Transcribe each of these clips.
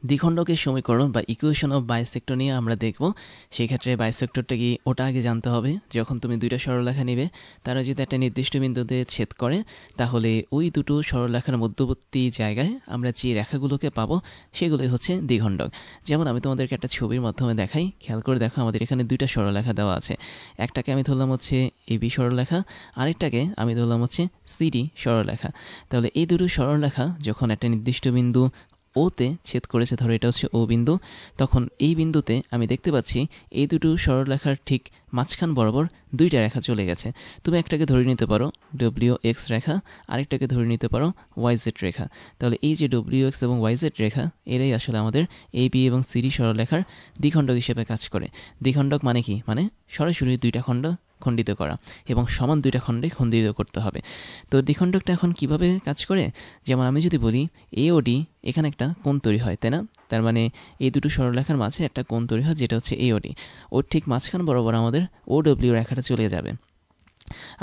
দ্বিখণ্ডকের সমীকরণ বা equation of bisector নিয়ে আমরা দেখব। সেই ক্ষেত্রে বাইসেক্টরটা কি ওটা আগে জানতে হবে। যখন তুমি দুইটা সরলরেখা নেবে, তারা যদি একটা নির্দিষ্ট বিন্দুতে ছেদ করে, তাহলে ওই দুটো সরলরেখার মধ্যবর্তী জায়গায় আমরা যে রেখাগুলোকে পাবো সেগুলোই হচ্ছে দ্বিখণ্ডক। যেমন আমি তোমাদেরকে একটা ছবির মাধ্যমে দেখাই, খেয়াল করে দেখো। আমাদের এখানে দুইটা সরলরেখা দেওয়া আছে। একটাকে আমি ধরলাম হচ্ছে এবি সরলরেখা, আরেকটাকে আমি ধরলাম হচ্ছে সিডি সরলরেখা। তাহলে এই দুটো সরলরেখা যখন একটা নির্দিষ্ট বিন্দু ওতে ছেদ করেছে, ধরো এটা হচ্ছে ও বিন্দু, তখন এই বিন্দুতে আমি দেখতে পাচ্ছি এই দুটো সরলরেখার ঠিক মাঝখান বরাবর দুইটা রেখা চলে গেছে। তুমি একটাকে ধরে নিতে পারো ডব্লিউ এক্স রেখা, আরেকটাকে ধরে নিতে পারো ওয়াই জেড রেখা। তাহলে এই যে ডব্লিউ এক্স এবং ওয়াই জেড রেখা, এরাই আসলে আমাদের এ বি এবং সিডি সরলরেখার দ্বিখণ্ডক হিসেবে কাজ করে। দ্বিখণ্ডক মানে কি? মানে সরাসরি দুইটা খণ্ড খণ্ডিত করা এবং সমান দুইটা খণ্ডে খণ্ডিত করতে হবে। তো দ্বিখণ্ডকটা এখন কিভাবে কাজ করে? যেমন আমি যদি বলি এ ও ডি, এখানে একটা কোণ তৈরি হয়, তাই না? তার মানে এই দুটো সরলরেখার মাঝে একটা কোণ তৈরি হয়, যেটা হচ্ছে এ ও ডি। ওর ঠিক মাঝখান বরাবর আমাদের ও ডব্লিউ রেখাটা চলে যাবে।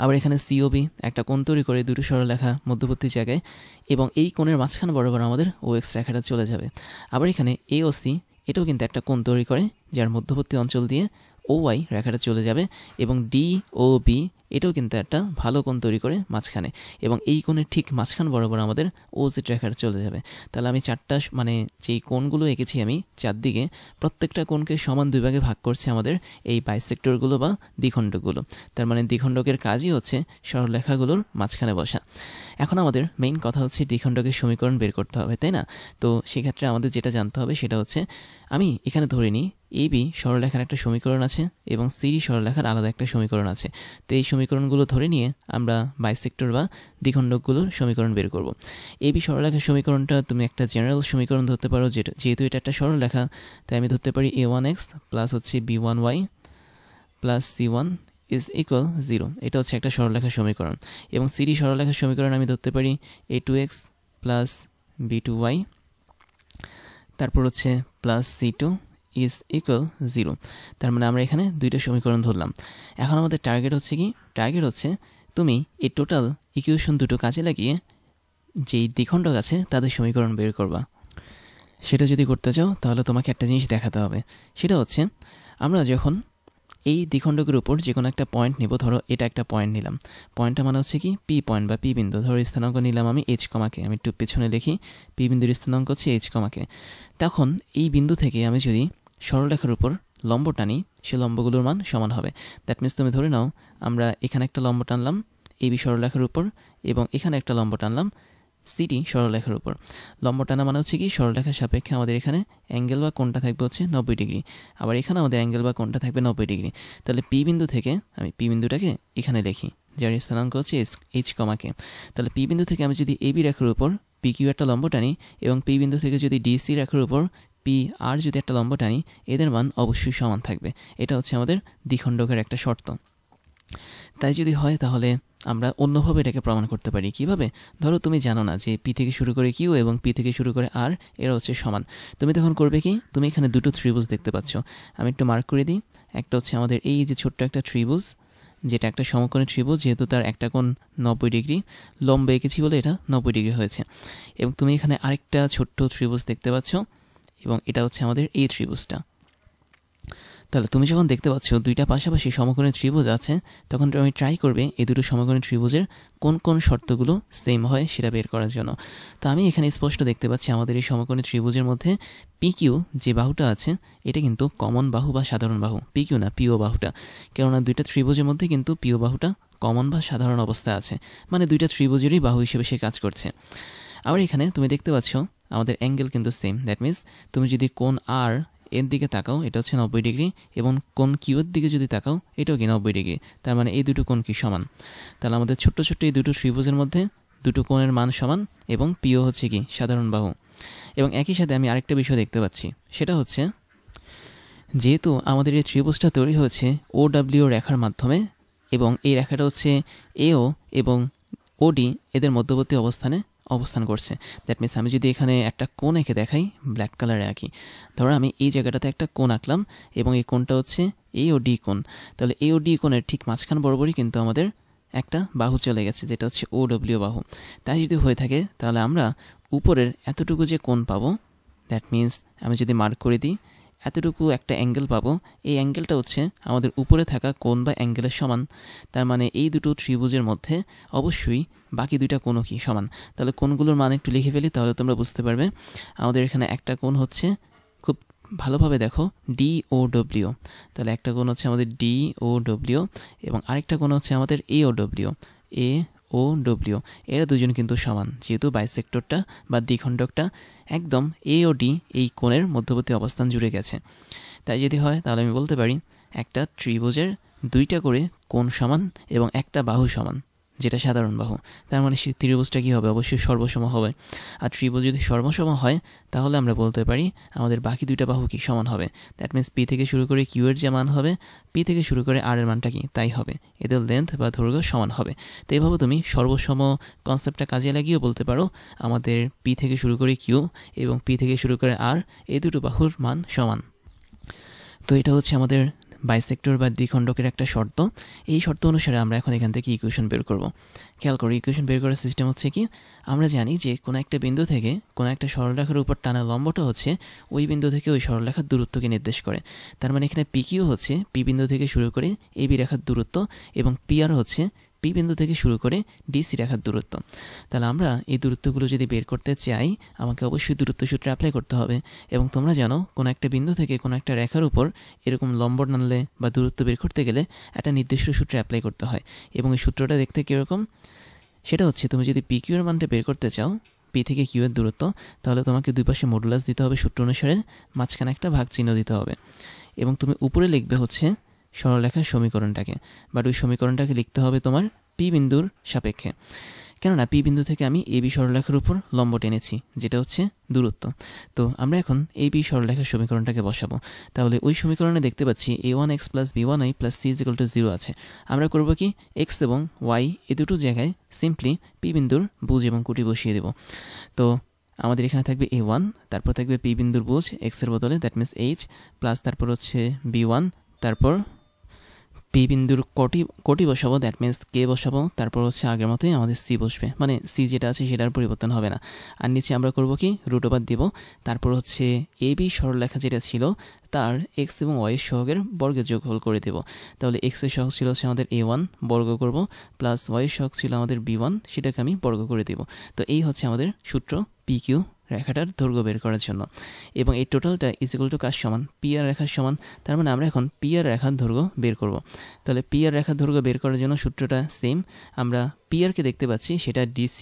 আবার এখানে সিওবি একটা কোণ তৈরি করে দুটো সরলরেখা মধ্যবর্তী জায়গায়, এবং এই কোণের মাঝখান বরাবর আমাদের ও এক্স রেখাটা চলে যাবে। আবার এখানে এ ও সি, এটাও কিন্তু একটা কোণ তৈরি করে, যার মধ্যবর্তী অঞ্চল দিয়ে ও ওয়াই রেখাটা চলে যাবে। এবং ডি ও বি, এটাও কিন্তু একটা ভালো কোণ তৈরি করে মাঝখানে, এবং এই কোণের ঠিক মাঝখান বরাবর আমাদের ও জেড রেখাটা চলে যাবে। তাহলে আমি চারটা মানে যেই কোণগুলো এঁকেছি আমি চারদিকে, প্রত্যেকটা কোণকে সমান দুই ভাগে ভাগ করছে আমাদের এই বাইসেক্টরগুলো বা দ্বিখণ্ডকগুলো। তার মানে দ্বিখণ্ডকের কাজই হচ্ছে সরলরেখাগুলোর মাঝখানে বসা। এখন আমাদের মেইন কথা হচ্ছে দ্বিখণ্ডকের সমীকরণ বের করতে হবে, তাই না? তো সেক্ষেত্রে আমাদের যেটা জানতে হবে সেটা হচ্ছে, আমি এখানে ধরে নিই এ বি সরলরেখার একটা সমীকরণ আছে এবং সিডি সরলরেখার আলাদা একটা সমীকরণ আছে। তো এই সমীকরণগুলো ধরে নিয়ে আমরা বাইসেক্টর বা দ্বিখণ্ডকগুলোর সমীকরণ বের করব। এ বি সরলরেখার সমীকরণটা তুমি একটা জেনারেল সমীকরণ ধরতে পারো, যেহেতু এটা একটা সরলরেখা, তাই আমি ধরতে পারি এ ওয়ান এক্স প্লাস হচ্ছে B one y plus C one is equal 0। এটা হচ্ছে একটা সরলরেখার সমীকরণ। এবং সিডি সরলরেখার সমীকরণ আমি ধরতে পারি a two x plus b two y, তারপর হচ্ছে plus c two is equal 0। তার মানে আমরা এখানে দুইটা সমীকরণ ধরলাম। এখন আমাদের টার্গেট হচ্ছে কি? টার্গেট হচ্ছে তুমি এই টোটাল ইকুয়েশন দুটো কাজে লাগিয়ে যেই দ্বিখণ্ডক আছে তাদের সমীকরণ বের করবা। সেটা যদি করতে চাও তাহলে তোমাকে একটা জিনিস দেখাতে হবে। সেটা হচ্ছে, আমরা যখন এই দ্বিখণ্ডকের উপর যে কোনো একটা পয়েন্ট নিব, ধরো এটা একটা পয়েন্ট নিলাম, পয়েন্টটা মানে হচ্ছে কি পি পয়েন্ট বা পি বিন্দু। ধরো স্থানাঙ্ক নিলাম আমি এইচ কমাকে, আমি একটু পেছনে লিখি, পি বিন্দুর স্থানাঙ্ক হচ্ছে এইচ কমাকে। তখন এই বিন্দু থেকে আমি যদি সরলরেখার উপর লম্ব টানি, সে লম্বগুলোর মান সমান হবে। দ্যাট মিনস তুমি ধরে নাও আমরা এখানে একটা লম্ব টানলাম এবি সরলরেখার উপর, এবং এখানে একটা লম্ব টানলাম সিডি সরলরেখার উপর। লম্ব টানা মানে হচ্ছে কি সরলরেখার সাপেক্ষে আমাদের এখানে অ্যাঙ্গেল বা কোণটা থাকবে হচ্ছে 90 ডিগ্রি, আবার এখানে আমাদের অ্যাঙ্গেল বা কোণটা থাকবে 90 ডিগ্রি। তাহলে পি বিন্দু থেকে আমি পি বিন্দুটাকে এখানে লিখি, যার স্থানাঙ্ক হচ্ছে এইচ কমাকে। তাহলে পি বিন্দু থেকে আমি যদি এবি রেখার উপর পি কিউ একটা লম্ব টানি, এবং পি বিন্দু থেকে যদি ডিসি রেখার উপর পি আর যদি একটা লম্ব টানি, এদের মান অবশ্যই সমান থাকবে। এটা হচ্ছে আমাদের দ্বিখণ্ডকের একটা শর্ত। তাই যদি হয় তাহলে আমরা অন্যভাবে এটাকে প্রমাণ করতে পারি। কিভাবে? ধরো তুমি জানো না যে পি থেকে শুরু করে কিউ এবং পি থেকে শুরু করে আর এরা হচ্ছে সমান। তুমি তখন করবে কি? তুমি এখানে দুটো ত্রিভুজ দেখতে পাচ্ছ, আমি একটু মার্ক করে দিই। একটা হচ্ছে আমাদের এই যে ছোট্ট একটা ত্রিভুজ, যেটা একটা সমকোণী ত্রিভুজ, যেহেতু তার একটা কোণ 90 ডিগ্রি, লম্ব এঁকেছি বলে এটা 90 ডিগ্রি হয়েছে। এবং তুমি এখানে আরেকটা ছোট্ট ত্রিভুজ দেখতে পাচ্ছ, এবং এটা হচ্ছে আমাদের এই ত্রিভুজটা। তাহলে তুমি যখন দেখতে পাচ্ছ দুইটা পাশাপাশি সমকোণী ত্রিভুজ আছে, তখন তুমি ট্রাই করবে এই দুটো সমকোণী ত্রিভুজের কোন কোন শর্তগুলো সেম হয় সেটা বের করার জন্য। তো আমি এখানে স্পষ্ট দেখতে পাচ্ছি আমাদের এই সমকোণী ত্রিভুজের মধ্যে পি কিউ যে বাহুটা আছে, এটা কিন্তু কমন বাহু বা সাধারণ বাহু, পি কিউ না পিও বাহুটা। কেননা দুইটা ত্রিভুজের মধ্যে কিন্তু পিও বাহুটা কমন বা সাধারণ অবস্থায় আছে, মানে দুইটা ত্রিভুজেরই বাহু হিসেবে সে কাজ করছে। আবার এখানে তুমি দেখতে পাচ্ছ আমাদের অ্যাঙ্গেল কিন্তু সেম। দ্যাট মিনস তুমি যদি কোণ আর এর দিকে তাকাও, এটা হচ্ছে 90 ডিগ্রি, এবং কোণ কিউ এর দিকে যদি তাকাও, এটাও কি 90 ডিগ্রি। তার মানে এই দুটো কোণ কি সমান। তাহলে আমাদের ছোট্ট ছোট্ট এই দুটো ত্রিভুজের মধ্যে দুটো কোণের মান সমান, এবং পিও হচ্ছে কি সাধারণ বাহু। এবং একই সাথে আমি আরেকটা বিষয় দেখতে পাচ্ছি, সেটা হচ্ছে যেহেতু আমাদের এই ত্রিভুজটা তৈরি হয়েছে ও ডাব্লিউ রেখার মাধ্যমে, এবং এই রেখাটা হচ্ছে এও এবং ওডি এদের মধ্যবর্তী অবস্থানে অবস্থান করছে। দ্যাট মিনস আমি যদি এখানে একটা কোণ এঁকে দেখাই, ব্ল্যাক কালারে আঁকি, ধরো আমি এই জায়গাটাতে একটা কোণ আঁকলাম, এবং এই কোণটা হচ্ছে এ ও ডি কোণ। তাহলে এ ও ডি কোণের ঠিক মাঝখান বরাবরই কিন্তু আমাদের একটা বাহু চলে গেছে, যেটা হচ্ছে ও ডব্লিউ বাহু। তাই যদি হয়ে থাকে তাহলে আমরা উপরের এতটুকু যে কোণ পাবো, দ্যাট মিন্স আমি যদি মার্ক করে দিই এতটুকু একটা অ্যাঙ্গেল পাবো, এই অ্যাঙ্গেলটা হচ্ছে আমাদের উপরে থাকা কোণ বা অ্যাঙ্গেলের সমান। তার মানে এই দুটো ত্রিভুজের মধ্যে অবশ্যই বাকি দুইটা কোণও কি সমান। তাহলে কোণগুলোর মান একটু লিখে ফেলি, তাহলে তোমরা বুঝতে পারবে। আমাদের এখানে একটা কোণ হচ্ছে, খুব ভালোভাবে দেখো, DOW। তাহলে একটা কোণ হচ্ছে আমাদের DOW এবং আরেকটা কোণ হচ্ছে আমাদের AOW। AOW এরা দুজন কিন্তু সমান, যেহেতু বাইসেক্টরটা বা দ্বিখণ্ডকটা একদম A ও D এই কোণের মধ্যবর্তী অবস্থান জুড়ে গেছে। তাই যদি হয় তাহলে আমি বলতে পারি একটা ত্রিভুজের দুইটা করে কোণ সমান এবং একটা বাহু সমান, যেটা সাধারণ বাহু। তার মানে সেই ত্রিভুজটা কী হবে? অবশ্যই সর্বসম হবে। আর ত্রিভুজ যদি সর্বসম হয় তাহলে আমরা বলতে পারি আমাদের বাকি দুইটা বাহু কি সমান হবে। দ্যাট মিন্স পি থেকে শুরু করে কিউ এর যে মান হবে, পি থেকে শুরু করে আর এর মানটা কি তাই হবে, এদের লেন্থ বা দৈর্ঘ্য সমান হবে। তো এইভাবে তুমি সর্বসম কনসেপ্টটা কাজে লাগিয়েও বলতে পারো আমাদের পি থেকে শুরু করে কিউ এবং পি থেকে শুরু করে আর এই দুটো বাহুর মান সমান। তো এটা হচ্ছে আমাদের বাইসেক্টর বা দ্বিখণ্ডকের একটা শর্ত। এই শর্ত অনুসারে আমরা এখন এখান থেকে ইকুয়েশন বের করব। খেয়াল করি ইকুয়েশন বের করার সিস্টেম হচ্ছে কি, আমরা জানি যে কোনো একটা বিন্দু থেকে কোনো একটা সরলরেখার উপর টানা লম্বটা হচ্ছে ওই বিন্দু থেকে ওই সরলরেখার দূরত্বকে নির্দেশ করে। তার মানে এখানে PQ হচ্ছে পি বিন্দু থেকে শুরু করে AB রেখার দূরত্ব এবং PR হচ্ছে পি বিন্দু থেকে শুরু করে DC রেখার দূরত্ব। তাহলে আমরা এই দূরত্বগুলো যদি বের করতে চাই আমাকে অবশ্যই দূরত্ব সূত্র অ্যাপ্লাই করতে হবে। এবং তোমরা জানো কোনো একটা বিন্দু থেকে কোনো একটা রেখার উপর এরকম লম্ব টানলে বা দূরত্ব বের করতে গেলে একটা নির্দিষ্ট সূত্র অ্যাপ্লাই করতে হয়। এবং এই সূত্রটা দেখতে কীরকম, সেটা হচ্ছে তুমি যদি PQ এর মানটা বের করতে চাও, পি থেকে কিউ এর দূরত্ব, তাহলে তোমাকে দুই পাশে মডুলাস দিতে হবে সূত্র অনুসারে, মাঝখানে একটা ভাগ চিহ্ন দিতে হবে এবং তুমি উপরে লিখবে হচ্ছে সরলরেখার সমীকরণটাকে, বাট ওই সমীকরণটাকে লিখতে হবে তোমার পি বিন্দুর সাপেক্ষে। কেননা পি বিন্দু থেকে আমি AB সরলরেখার উপর লম্ব টেনেছি, যেটা হচ্ছে দূরত্ব। তো আমরা এখন AB সরলরেখার সমীকরণটাকে বসাবো। তাহলে ওই সমীকরণে দেখতে পাচ্ছি a1x + b1y + c = 0 আছে। আমরা করব কি, x এবং y এই দুটো জায়গায় সিম্পলি পি বিন্দুর বুজ এবং কুটি বসিয়ে দেব। তো আমাদের এখানে থাকবে a1, তারপর থাকবে পি বিন্দুর বুজ x এর বদলে, দ্যাট মিন্স h, প্লাস তারপর হচ্ছে b1, তারপর পি বিন্দুর কোটি বসাবো, দ্যাট মিন্স কে বসাবো, তারপর হচ্ছে আগের মতোই আমাদের সি বসবে, মানে সি যেটা আছে সেটার পরিবর্তন হবে না। আর নিচে আমরা করব কি, √ওভার দিব, তারপর হচ্ছে AB সরলরেখা যেটা ছিল তার এক্স এবং ওয়াই সহগের বর্গের যোগফল করে দেব। তাহলে এক্স এর সহগ ছিল হচ্ছে আমাদের a1, বর্গ করব, প্লাস ওয়াই এর সহগ ছিল আমাদের b1, সেটাকে আমি বর্গ করে দেব। তো এই হচ্ছে আমাদের সূত্র PQ রেখাটার দৈর্ঘ্য বের করার জন্য। এবং এই টোটালটা = কার সমান, PR রেখার সমান। তার মানে আমরা এখন PR রেখার দৈর্ঘ্য বের করব। তাহলে PR রেখার দৈর্ঘ্য বের করার জন্য সূত্রটা সেম। আমরা PRকে দেখতে পাচ্ছি সেটা DC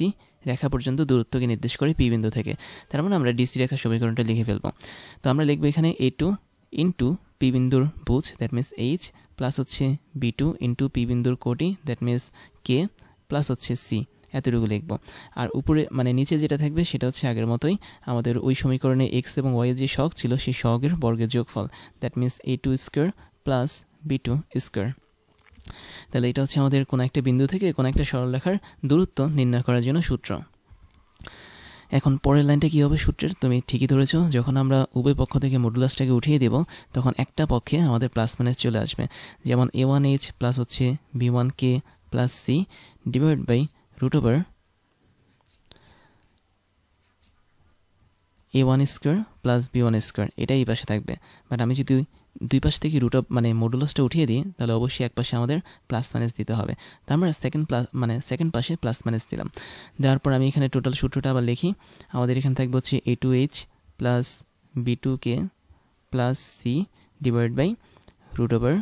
রেখা পর্যন্ত দূরত্বকে নির্দেশ করে পি বিন্দু থেকে। তার মানে আমরা DC রেখার সমীকরণটা লিখে ফেলব। তো আমরা লিখব এখানে A2 ইন্টু পি বিন্দুর বুজ, দ্যাট মিন্স H, প্লাস হচ্ছে B2 ইন্টু পি বিন্দুর কোটি, দ্যাট মিন্স K, প্লাস হচ্ছে C, এতটুকু লিখব। আর উপরে মানে নিচে যেটা থাকবে সেটা হচ্ছে আগের মতোই আমাদের ওই সমীকরণে এক্স এবং ওয়াই এর যে সহগ ছিল সেই সহগের বর্গের যোগফল, that means A2 square plus B2 square. তাহলে এটা হচ্ছে আমাদের কোনো একটা বিন্দু থেকে কোনো একটা সরলরেখার দূরত্ব নির্ণয় করার জন্য সূত্র। এখন পরের লাইনটা কী হবে সূত্রের, তুমি ঠিকই ধরেছো, যখন আমরা উভয় পক্ষ থেকে মডুলাসটাকে উঠিয়ে দেব তখন একটা পক্ষে আমাদের প্লাস মাইনাস চলে আসবে। যেমন a1h প্লাস হচ্ছে b1k plus c divide by √ওভার a1 square plus b1 square, এটাই এই পাশে থাকবে। বাট আমি যদি দুই পাশ থেকে মানে মডুলাসটা উঠিয়ে দিই তাহলে অবশ্যই এক পাশে আমাদের প্লাস মাইনাস দিতে হবে। তার আমরা সেকেন্ড পাশে প্লাস মাইনাস দিলাম। দেওয়ার পর আমি এখানে টোটাল সূত্রটা আবার লিখি। আমাদের এখানে থাকবে হচ্ছে a2h plus b2k plus c divide by √ওভার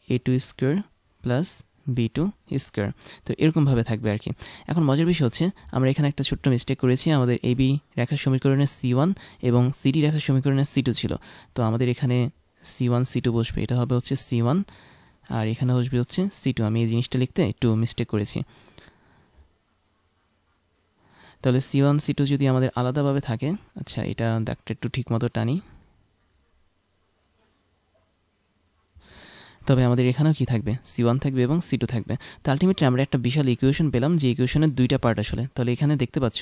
a2 square plus b2 square. তো এরকমভাবে থাকবে আর কি। এখন মজার বিষয় হচ্ছে আমরা এখানে একটা ছোট্ট মিস্টেক করেছি, আমাদের AB রেখার সমীকরণে C1 এবং CD রেখার সমীকরণে C2 ছিল। তো আমাদের এখানে C1 C2 বসবে, এটা হবে হচ্ছে C1 আর এখানে বসবে হচ্ছে C2। আমি এই জিনিসটা লিখতে একটু মিস্টেক করেছি। তাহলে C1 C2 যদি আমাদের আলাদাভাবে থাকে, আচ্ছা এটা দাগটা একটু ঠিক মতো টানি। তো তবে আমাদের এখানেও কি থাকবে, C1 থাকবে এবং C2 থাকবে। তো আলটিমেটলি আমরা একটা বিশাল ইকুয়েশন পেলাম, যে ইকুয়েশনের দুইটা পার্ট আসলে। তাহলে এখানে দেখতে পাচ্ছ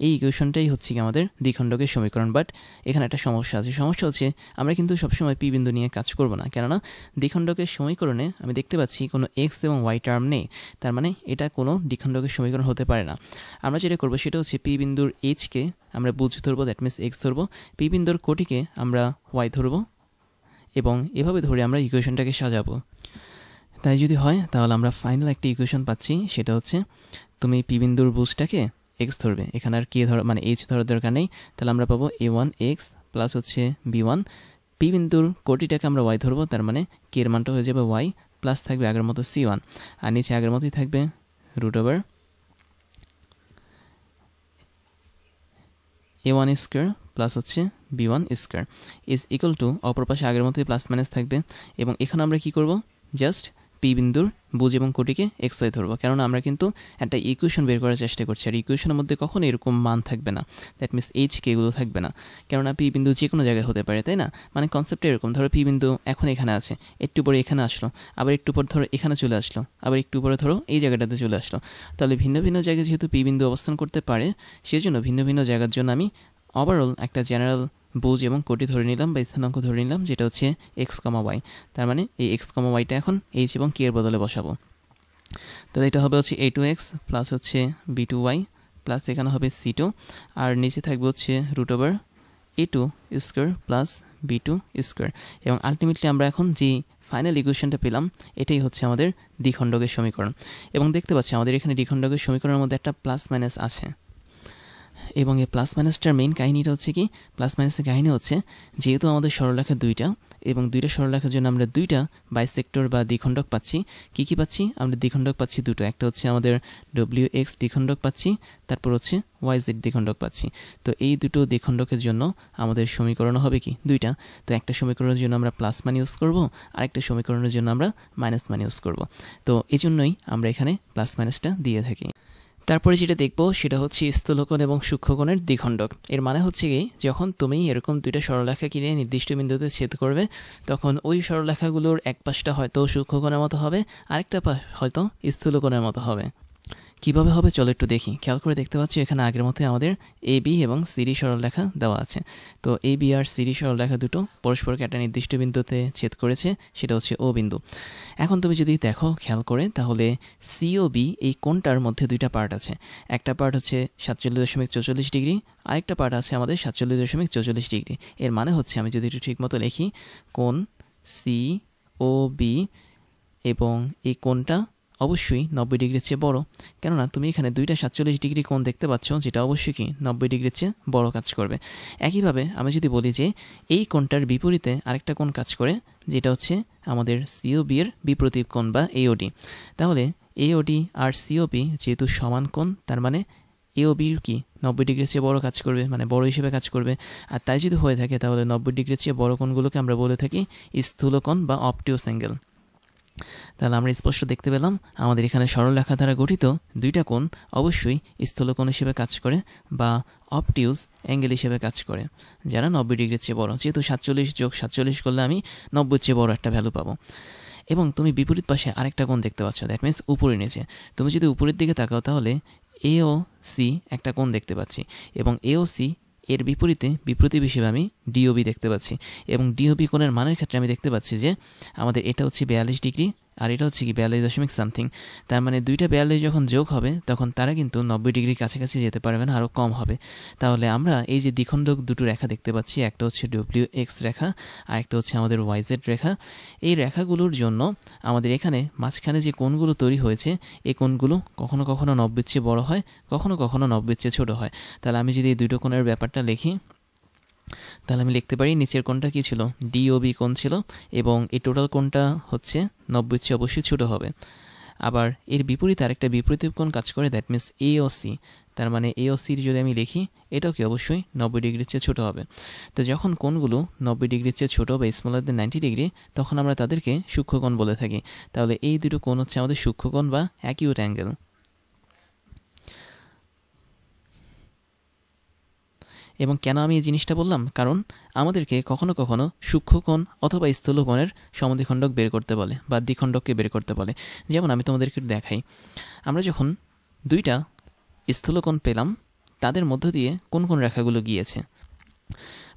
এই ইকুয়েশনটাই হচ্ছে কি আমাদের দ্বিখণ্ডকের সমীকরণ। বাট এখানে একটা সমস্যা আছে। সমস্যা হচ্ছে আমরা কিন্তু সবসময় পি বিন্দু নিয়ে কাজ করব না, কেননা দ্বিখণ্ডকের সমীকরণে আমি দেখতে পাচ্ছি কোনো এক্স এবং ওয়াই টার্ম নেই। তার মানে এটা কোনো দ্বিখণ্ডকের সমীকরণ হতে পারে না। আমরা যেটা করবো সেটা হচ্ছে পি বিন্দুর এইচকে আমরা বুঝ ধরবো, দ্যাট মিনস এক্স ধরবো, পি বিন্দুর কোটিকে আমরা ওয়াই ধরবো, এবং এভাবে ধরে আমরা ইকুয়েশনটাকে সাজাবো। তাই যদি হয় তাহলে আমরা ফাইনাল একটা ইকুয়েশন পাচ্ছি, সেটা হচ্ছে তুমি পি বিন্দুর বুঝটাকে এক্স ধরবে, এখানে আর কে ধর মানে এইচ ধরার দরকার নেই। তাহলে আমরা পাবো A1 এক্স প্লাস হচ্ছে B1, পি বিন্দুর কোটিটাকে আমরা ওয়াই ধরবো, তার মানে কে এর মানটা হয়ে যাবে ওয়াই, প্লাস থাকবে আগের মতো C1, আর নিচে আগের মতোই থাকবে root over A1 square plus হচ্ছে B1 square is equal two, অপর পাশে আগের মতোই প্লাস মাইনাস থাকবে। এবং এখানে আমরা কি করব, জাস্ট পি বিন্দুর বুঝ এবং কোটিকে এক্স ওয়াই ধরবো, কেননা আমরা কিন্তু একটা ইকুয়েশন বের করার চেষ্টা করছি, আর ইকুয়েশনের মধ্যে কখনো এরকম মান থাকবে না, দ্যাট মিনস এইচ কে এগুলো থাকবে না, কেননা পি বিন্দু যে কোনো জায়গায় হতে পারে, তাই না? মানে কনসেপ্টটা এরকম, ধরো পি বিন্দু এখন এখানে আছে, একটু পরে এখানে আসলো, আবার একটু পর ধরো এখানে চলে আসলো, আবার একটু পরে ধরো এই জায়গাটাতে চলে আসলো। তাহলে ভিন্ন ভিন্ন জায়গায় যেহেতু পি বিন্দু অবস্থান করতে পারে, সেজন্য ভিন্ন ভিন্ন জায়গার জন্য আমি ওভারঅল একটা জেনারেল বুঝ এবং কোটি ধরে নিলাম বা স্থানাঙ্ক ধরে নিলাম, যেটা হচ্ছে এক্স কমা ওয়াই। তার মানে এই এক্স কমা ওয়াইটা এখন এইচ এবং কে এর বদলে বসাবো। তাহলে এটা হবে হচ্ছে A2x প্লাস হচ্ছে B2y প্লাস এখানে হবে C2, আর নিচে থাকবে হচ্ছে root over A2 square plus B2 square. এবং আলটিমেটলি আমরা এখন যে ফাইনাল ইকুয়েশনটা পেলাম, এটাই হচ্ছে আমাদের দ্বিখণ্ডকের সমীকরণ। এবং দেখতে পাচ্ছি আমাদের এখানে দ্বিখণ্ডকের সমীকরণের মধ্যে একটা প্লাস মাইনাস আছে, এবং এই প্লাস মাইনাসটার মেইন কাহিনীটা হচ্ছে কি, প্লাস মাইনাসের কাহিনী হচ্ছে যেহেতু আমাদের সরলরেখা দুইটা, এবং দুইটা সরলরেখার জন্য আমরা দুইটা বাইসেক্টর বা দ্বিখণ্ডক পাচ্ছি। কি কি পাচ্ছি? আমরা দ্বিখণ্ডক পাচ্ছি দুটো, একটা হচ্ছে আমাদের WX দ্বিখণ্ডক পাচ্ছি, তারপর হচ্ছে YZ দ্বিখণ্ডক পাচ্ছি। তো এই দুটো দ্বিখণ্ডকের জন্য আমাদের সমীকরণ হবে কি দুইটা। তো একটা সমীকরণের জন্য আমরা প্লাস মান ইউজ করব, আরেকটা সমীকরণের জন্য আমরা মাইনাস মান ইউজ করব। তো এই জন্যই আমরা এখানে প্লাস মাইনাসটা দিয়ে থাকি। তারপরে যেটা দেখব সেটা হচ্ছে স্থূলকোণ এবং সূক্ষ্মকোণের দ্বিখণ্ডক। এর মানে হচ্ছে কি, যখন তুমি এরকম দুইটা সরলরেখা কিনে নির্দিষ্ট বিন্দুতে ছেদ করবে, তখন ওই সরলরেখাগুলোর এক পাশটা হয়তো সূক্ষ্মকোণের মতো হবে, আরেকটা পাশ হয়তো স্থূলকোণের মতো হবে। কীভাবে হবে চলো একটু দেখি। খেয়াল করে দেখতে পাচ্ছি এখানে আগের মতোই আমাদের AB এবং CD সরলরেখা দেওয়া আছে। তো AB আর CD সরলরেখা দুটো পরস্পরকে একটা নির্দিষ্ট বিন্দুতে ছেদ করেছে, সেটা হচ্ছে O বিন্দু। এখন তুমি যদি দেখো খেয়াল করে, তাহলে COB এই কোণটার মধ্যে দুইটা পার্ট আছে। একটা পার্ট হচ্ছে 47.44 ডিগ্রি, আরেকটা পার্ট আছে আমাদের 47.44 ডিগ্রি। এর মানে হচ্ছে, আমি যদি একটু ঠিক মতো লিখি, কোণ COB এবং এই কোণটা অবশ্যই 90 ডিগ্রির চেয়ে বড়, কেননা তুমি এখানে দুইটা 47 ডিগ্রি কোণ দেখতে পাচ্ছ, যেটা অবশ্যই কি 90 ডিগ্রির চেয়ে বড় কাজ করবে। একইভাবে আমি যদি বলি যে এই কোণটার বিপরীতে আরেকটা কোণ কাজ করে, যেটা হচ্ছে আমাদের COB এর বিপরীত কোণ বা AOD, তাহলে AOD আর COB যেহেতু সমান কোণ, তার মানে AOB কি 90 ডিগ্রির চেয়ে বড় কাজ করবে, মানে বড় হিসেবে কাজ করবে। আর তাই যদি হয়ে থাকে, তাহলে 90 ডিগ্রির চেয়ে বড় কোণগুলোকে আমরা বলে থাকি স্থূলকোণ বা অবটিউস অ্যাঙ্গেল। তাহলে আমরা স্পষ্ট দেখতে পেলাম আমাদের এখানে সরলরেখা দ্বারা গঠিত দুইটা কোণ অবশ্যই স্থূলকোণ হিসেবে কাজ করে বা অবটিউস অ্যাঙ্গেল হিসেবে কাজ করে, যারা 90 ডিগ্রির চেয়ে বড়। যেহেতু 47 যোগ 47 করলে আমি 90 চেয়ে বড় একটা ভ্যালু পাবো। এবং তুমি বিপরীত পাশে আরেকটা কোণ দেখতে পাচ্ছ, দ্যাট মিনস উপরে নিচে। তুমি যদি উপরের দিকে তাকাও, তাহলে AOC একটা কোণ দেখতে পাচ্ছি, এবং AOC এর বিপরীতে বিপরীত হিসেবে আমি DOB দেখতে পাচ্ছি। এবং DOB কোণের মানের ক্ষেত্রে আমি দেখতে পাচ্ছি যে আমাদের এটা হচ্ছে 42 ডিগ্রি, আর এটা হচ্ছে কি 42 সামথিং। তার মানে দুইটা 42 যখন যোগ হবে, তখন তারা কিন্তু 90 ডিগ্রির কাছাকাছি যেতে পারবে না, আরও কম হবে। তাহলে আমরা এই যে দ্বিখণ্ডক দুটো রেখা দেখতে পাচ্ছি, একটা হচ্ছে WX রেখা আর একটা হচ্ছে আমাদের YZ রেখা। এই রেখাগুলোর জন্য আমাদের এখানে মাঝখানে যে কোণগুলো তৈরি হয়েছে, এই কোণগুলো কখনো কখনো 90 চেয়ে বড় হয়, কখনো কখনো 90 চেয়ে ছোটো হয়। তাহলে আমি যদি এই দুটো কোণের ব্যাপারটা লিখি, তাহলে আমি লিখতে পারি নিচের কোণটা কি ছিল, DOB কোণ ছিল, এবং এই টোটাল কোণটা হচ্ছে 90 চেয়ে অবশ্যই ছোটো হবে। আবার এর বিপরীতে আরেকটা বিপরীত কোণ কাজ করে, দ্যাট মিনস AOC। তার মানে AOCর যদি আমি লিখি, এটাও কি অবশ্যই 90 ডিগ্রির চেয়ে ছোটো হবে। তো যখন কোণগুলো 90 ডিগ্রির চেয়ে ছোটো বা স্মলার দেন 90 ডিগ্রি, তখন আমরা তাদেরকে সূক্ষ্মকোণ বলে থাকি। তাহলে এই দুটো কোণ হচ্ছে আমাদের সূক্ষ্মকোণ বা অ্যাকিউট অ্যাঙ্গেল। এবং কেন আমি এই জিনিসটা বললাম, কারণ আমাদেরকে কখনো কখনো সূক্ষ্মকোণ অথবা স্থূলকোণের সমদ্বিখণ্ডক বের করতে বলে বা দ্বিখণ্ডককে বের করতে বলে। যেমন আমি তোমাদেরকে দেখাই, আমরা যখন দুইটা স্থূলকোণ পেলাম তাদের মধ্য দিয়ে কোন কোন রেখাগুলো গিয়েছে।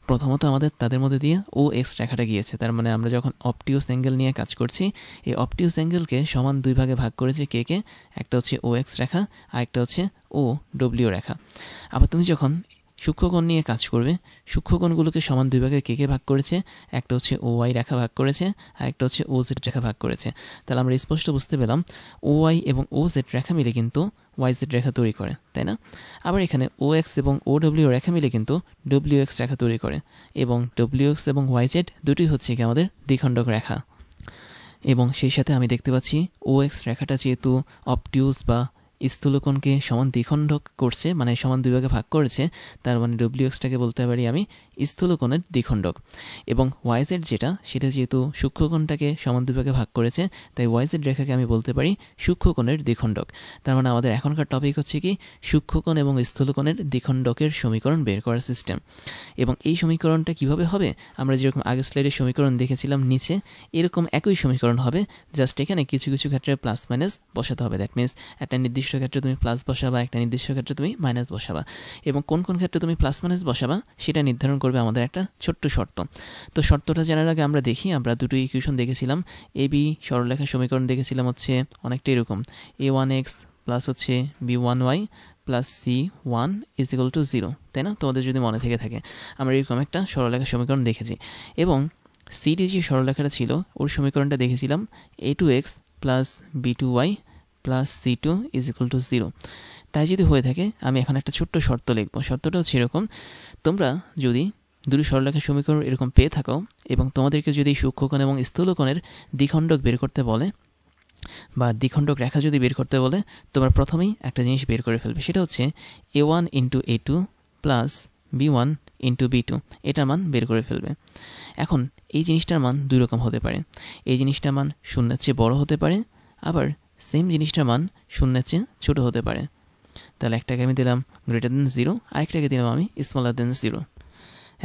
প্রথমত আমাদের তাদের মধ্যে দিয়ে ও এক্স রেখাটা গিয়েছে, তার মানে আমরা যখন অবটিউস অ্যাঙ্গেল নিয়ে কাজ করছি, এই অবটিউস অ্যাঙ্গেলকে সমান দুই ভাগে ভাগ করেছে কে কে, একটা হচ্ছে ও এক্স রেখা আর একটা হচ্ছে ও ডব্লিউ রেখা। আবার তুমি যখন সূক্ষ্মকোণ নিয়ে কাজ করবে, সূক্ষ্মকোণগুলোকে সমান দুই ভাগে কে কে ভাগ করেছে, একটা হচ্ছে ও ওয়াই রেখা ভাগ করেছে আর একটা হচ্ছে ও জেড রেখা ভাগ করেছে। তাহলে আমরা স্পষ্ট বুঝতে পেলাম ও ওয়াই এবং ও জেড রেখা মিলে কিন্তু ওয়াই জেড রেখা তৈরি করে, তাই না? আবার এখানে ও এক্স এবং ও ডব্লিউ রেখা মিলে কিন্তু ডব্লিউ এক্স রেখা তৈরি করে, এবং ডব্লিউ এক্স এবং ওয়াই জেড দুটি হচ্ছে কি আমাদের দ্বিখণ্ডক রেখা। এবং সেই সাথে আমি দেখতে পাচ্ছি ও এক্স রেখাটা যেহেতু অবটিউস বা স্থূলকোণকে সমান দ্বিখণ্ডক করছে, মানে সমান দুই ভাগে ভাগ করেছে, তার মানে ডব্লিউ এক্সটাকে বলতে পারি আমি স্থূলকোণের দ্বিখণ্ডক। এবং ওয়াইজেড যেটা, সেটা যেহেতু সূক্ষ্মকোণটাকে সমান দুই ভাগে ভাগ করেছে, তাই ওয়াইজেড রেখাকে আমি বলতে পারি সূক্ষ্মকোণের দ্বিখণ্ডক। তার মানে আমাদের এখনকার টপিক হচ্ছে কি সূক্ষ্মকোণ এবং স্থূলকোণের দ্বিখণ্ডকের সমীকরণ বের করার সিস্টেম। এবং এই সমীকরণটা কিভাবে হবে, আমরা যেরকম আগের স্লাইডে সমীকরণ দেখেছিলাম নিচে, এরকম একই সমীকরণ হবে, জাস্ট এখানে কিছু কিছু ক্ষেত্রে প্লাস মাইনাস বসাতে হবে। দ্যাট মিনস একটা নির্দিষ্ট ক্ষেত্রে তুমি প্লাস বসাবা, একটা নির্দিষ্ট ক্ষেত্রে তুমি মাইনাস বসাবা, এবং কোন কোন ক্ষেত্রে তুমি প্লাস মাইনাস বসাবা সেটা নির্ধারণ করবে আমাদের একটা ছোট্ট শর্ত। তো শর্তটা জানার আগে আমরা দেখি, আমরা দুটো ইকুয়েশন দেখেছিলাম, এ বি সরলরেখা সমীকরণ দেখেছিলাম হচ্ছে অনেকটা এরকম, এ ওয়ান এক্স প্লাস হচ্ছে B one y plus C one is equal to zero, তাই না? তোমাদের যদি মনে থেকে থাকে, আমরা এরকম একটা সরলরেখা সমীকরণ দেখেছি। এবং সিডি যে সরলরেখাটা ছিল ওর সমীকরণটা দেখেছিলাম a two x plus b two y plus c two is equal to zero. তাই যদি হয়ে থাকে, আমি এখন একটা ছোট্ট শর্ত লিখব। শর্তটা হচ্ছে এরকম, তোমরা যদি দুটি সরলরেখার সমীকরণ এরকম পেয়ে থাকো এবং তোমাদেরকে যদি সূক্ষ্মকোণ এবং স্থূলকোণের দ্বিখণ্ডক বের করতে বলে বা দ্বিখণ্ডক রেখা যদি বের করতে বলে, তোমরা প্রথমেই একটা জিনিস বের করে ফেলবে, সেটা হচ্ছে a one into a two plus b one into b two, এটার মান বের করে ফেলবে। এখন এই জিনিসটার মান দুই রকম হতে পারে, এই জিনিসটার মান শূন্যের চেয়ে বড় হতে পারে, আবার সেম জিনিসটার মান শূন্যের চেয়ে ছোটো হতে পারে। তাহলে একটাকে আমি দিলাম গ্রেটার দেন জিরো, আরেকটাকে দিলাম আমি স্মলার দেন জিরো।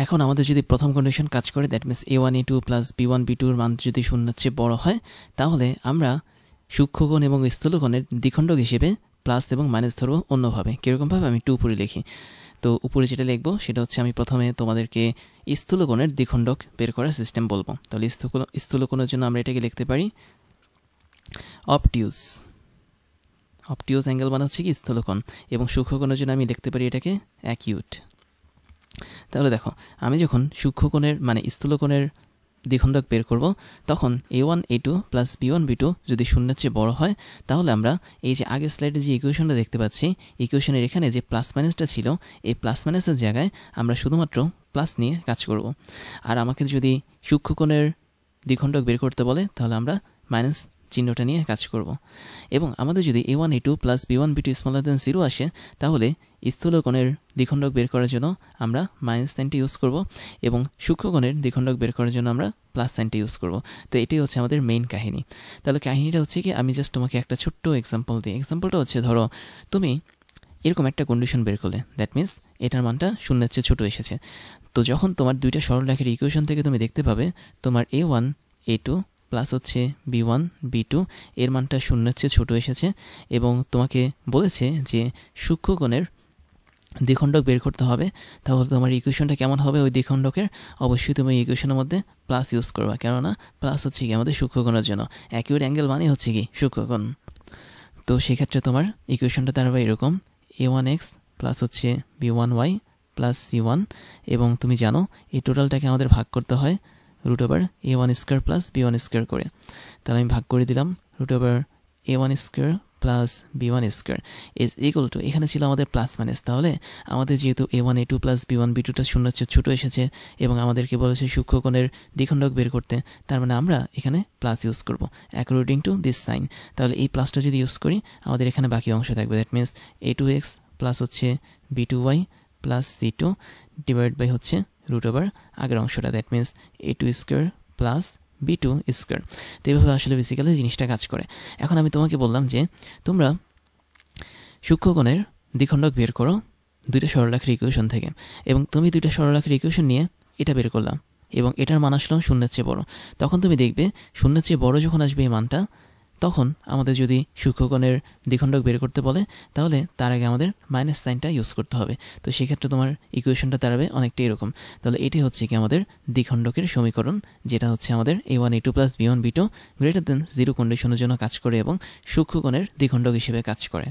এখন আমাদের যদি প্রথম কন্ডিশন কাজ করে, that means a one a two plus b one b টুর মান যদি শূন্যের চেয়ে বড় হয়, তাহলে আমরা সূক্ষ্মকোণ এবং স্থূলকোণের দ্বিখণ্ডক হিসেবে প্লাস এবং মাইনাস ধরবো অন্যভাবে। কীরকমভাবে, আমি একটু উপরে লিখি। তো উপরে যেটা লিখবো সেটা হচ্ছে, আমি প্রথমে তোমাদেরকে স্থূলকোণের দ্বিখণ্ডক বের করার সিস্টেম বলবো। তাহলে স্থূলকোণের জন্য আমরা এটাকে লিখতে পারি অবটিউস। অবটিউস অ্যাঙ্গেল মানে হচ্ছে কি স্থূলকোণ, এবং সূক্ষ্মকোণের জন্য আমি লিখতে পারি এটাকে অ্যাকিউট। তাহলে দেখো, আমি যখন সূক্ষ্মকোণের মানে স্থূলকোণের দ্বিখণ্ডক বের করব, তখন a one a two plus b one b two যদি শূন্যের চেয়ে বড় হয়, তাহলে আমরা এই যে আগের স্লাইডে যে ইকুয়েশনটা দেখতে পাচ্ছি, ইকুয়েশনের এখানে যে প্লাস মাইনাসটা ছিল, এই প্লাস মাইনাসের জায়গায় আমরা শুধুমাত্র প্লাস নিয়ে কাজ করব। আর আমাকে যদি সূক্ষ্মকোণের দ্বিখণ্ডক বের করতে বলে, তাহলে আমরা মাইনাস চিহ্নটা নিয়ে কাজ করব। এবং আমাদের যদি a one a two plus b one b two smaller than zero আসে, তাহলে স্থূলকোণের দ্বিখণ্ডক বের করার জন্য আমরা মাইনাস সাইনটি ইউজ করব, এবং সূক্ষ্মকোণের দ্বিখণ্ডক বের করার জন্য আমরা প্লাস সাইনটি ইউজ করব। তো এটাই হচ্ছে আমাদের মেইন কাহিনী। তাহলে কাহিনীটা হচ্ছে কি, আমি জাস্ট তোমাকে একটা ছোট্ট এক্সাম্পল দিই। এক্সাম্পলটা হচ্ছে, ধরো তুমি এরকম একটা কন্ডিশন বের করলে, দ্যাট মিনস এটার মানটা শূন্যের চেয়ে ছোটো এসেছে। তো যখন তোমার দুইটা সরলরেখার ইকুয়েশন থেকে তুমি দেখতে পাবে তোমার এ ওয়ান এ টু প্লাস হচ্ছে বি ওয়ান বি টু এর মানটা শূন্যের চেয়ে ছোটো এসেছে, এবং তোমাকে বলেছে যে সূক্ষ্মকোণের দ্বিখণ্ডক বের করতে হবে, তাহলে তোমার ইকুয়েশনটা কেমন হবে ওই দ্বিখণ্ডকের? অবশ্যই তুমি ইকুয়েশনের মধ্যে প্লাস ইউজ করবা, কেননা প্লাস হচ্ছে কি আমাদের সূক্ষ্মকোণের জন্য, অ্যাকিউট অ্যাঙ্গেল মানে হচ্ছে কি সূক্ষ্মকোণ। তো সেক্ষেত্রে তোমার ইকুয়েশনটা দাঁড়াবে এরকম, এ ওয়ান এক্স প্লাস হচ্ছে B one y plus C one, এবং তুমি জানো এই টোটালটাকে আমাদের ভাগ করতে হয় root over a one square plus b one square করে। তাহলে আমি ভাগ করে দিলাম root over a one square plus b one square is equal to, এখানে ছিল আমাদের প্লাস মাইনাস। তাহলে আমাদের যেহেতু a one a two plus b one b টুটা শূন্যের চেয়ে ছোটো এসেছে এবং আমাদেরকে বলেছে সূক্ষ্মকোণের দ্বিখণ্ডক বের করতে, তার মানে আমরা এখানে প্লাস ইউজ করব অ্যাকর্ডিং টু দিস সাইন। তাহলে এই প্লাসটা যদি ইউজ করি, আমাদের এখানে বাকি অংশ থাকবে, that means a two x plus হচ্ছে b two y plus c two divide by হচ্ছে রুট ওভার আগের অংশটা, that means a two square plus b two square. তো এইভাবে আসলে বেসিক্যালি জিনিসটা কাজ করে। এখন আমি তোমাকে বললাম যে তোমরা সূক্ষ্মকোণের দ্বিখণ্ডক বের করো, দুইটা সরলরেখার ইকুয়েশন থেকে, এবং তুমি দুইটা সরলরেখার ইকুয়েশন নিয়ে এটা বের করলাম এবং এটার মান আসলো শূন্যের চেয়ে বড়। তখন তুমি দেখবে শূন্যের চেয়ে বড় যখন আসবে এই মানটা, তখন আমাদের যদি সূক্ষ্মকোণের দ্বিখণ্ডক বের করতে বলে তাহলে তার আগে আমাদের মাইনাস সাইনটা ইউজ করতে হবে। তো সেক্ষেত্রে তোমার ইকুয়েশনটা দাঁড়াবে অনেকটা এরকম। তাহলে এটি হচ্ছে কি আমাদের দ্বিখণ্ডকের সমীকরণ, যেটা হচ্ছে আমাদের a1 a2 + b1 b2 > 0 কন্ডিশনের জন্য কাজ করে এবং সূক্ষ্মকোণের দ্বিখণ্ডক হিসেবে কাজ করে।